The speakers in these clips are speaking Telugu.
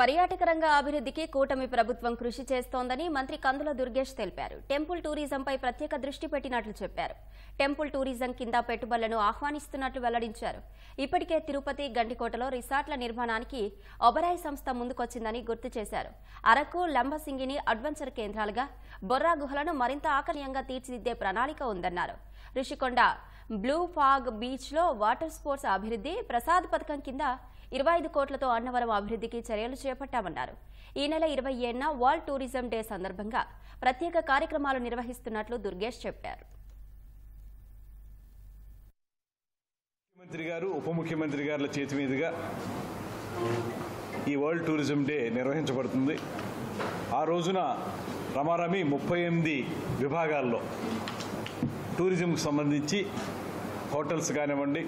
పర్యాటక రంగ అభివృద్ధికి కూటమి ప్రభుత్వం కృషి చేస్తోందని మంత్రి కందుల దుర్గేష్ తెలిపారు. టెంపుల్ టూరిజంపై ప్రత్యేక దృష్టి పెట్టినట్లు చెప్పారు. టెంపుల్ టూరిజం కింద పెట్టుబడులను ఆహ్వానిస్తున్నట్లు వెల్లడించారు. ఇప్పటికే తిరుపతి, గండికోటలో రిసార్ట్ల నిర్మాణానికి ఒబరాయ్ సంస్థ ముందుకొచ్చిందని గుర్తు చేశారు. అరకు, లంబసింగిని అడ్వెంచర్ కేంద్రాలుగా, బొర్రా గుహలను మరింత ఆకర్షణీయంగా తీర్చిదిద్దే ప్రణాళిక ఉందన్నారు. రుషికొండ బ్లూ ఫాగ్ బీచ్ లో వాటర్ స్పోర్ట్స్ అభివృద్ధి, ప్రసాద్ పథకం కింద 25 కోట్లతో అన్నవరం అభివృద్ధికి చర్యలు చేపట్టామన్నారు. ఈ నెల 27న వరల్డ్ టూరిజం డే సందర్భంగా ప్రత్యేక కార్యక్రమాలు నిర్వహిస్తున్నట్లు దుర్గేష్ చెప్పారు. ముఖ్యమంత్రి గారు, ఉప ముఖ్యమంత్రి గారుల చేతి మీదుగా ఈ వరల్డ్ టూరిజం డే నిర్వహించబడుతుంది. ఆ రోజున రమారమి 38 విభాగాల్లో టూరిజంకు సంబంధించి హోటల్స్ కానివ్వండి,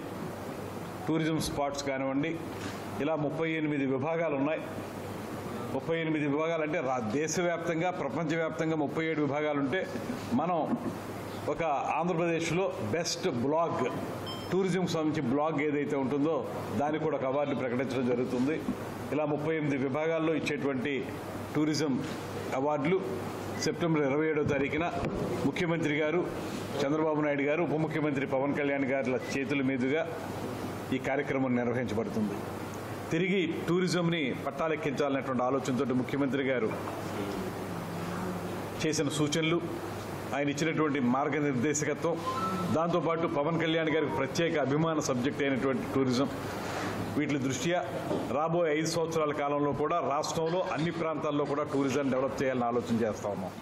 టూరిజం స్పాట్స్ కానివ్వండి, ఇలా 38 విభాగాలు ఉన్నాయి. 38 విభాగాలు అంటే దేశవ్యాప్తంగా, ప్రపంచవ్యాప్తంగా 37 విభాగాలు ఉంటే మనం ఒక ఆంధ్రప్రదేశ్లో బెస్ట్ బ్లాగ్, టూరిజంకి సంబంధించి బ్లాగ్ ఏదైతే ఉంటుందో దానికి కూడా ఒక అవార్డు ప్రకటించడం జరుగుతుంది. ఇలా 38 విభాగాల్లో ఇచ్చేటువంటి టూరిజం అవార్డులు సెప్టెంబర్ 27వ తారీఖున ముఖ్యమంత్రి గారు చంద్రబాబు నాయుడు గారు, ఉప ముఖ్యమంత్రి పవన్ కళ్యాణ్ గారుల చేతుల మీదుగా ఈ కార్యక్రమం నిర్వహించబడుతుంది. తిరిగి టూరిజంని పట్టాలెక్కించాలనేటువంటి ఆలోచనతో ముఖ్యమంత్రి గారు చేసిన సూచనలు, ఆయన ఇచ్చినటువంటి మార్గనిర్దేశకత్వం, దాంతోపాటు పవన్ కళ్యాణ్ గారికి ప్రత్యేక అభిమాన సబ్జెక్ట్ అయినటువంటి టూరిజం, వీటి దృష్ట్యా రాబోయే 5 సంవత్సరాల కాలంలో కూడా రాష్ట్రంలో అన్ని ప్రాంతాల్లో కూడా టూరిజం డెవలప్ చేయాలని ఆలోచన చేస్తా ఉన్నాం.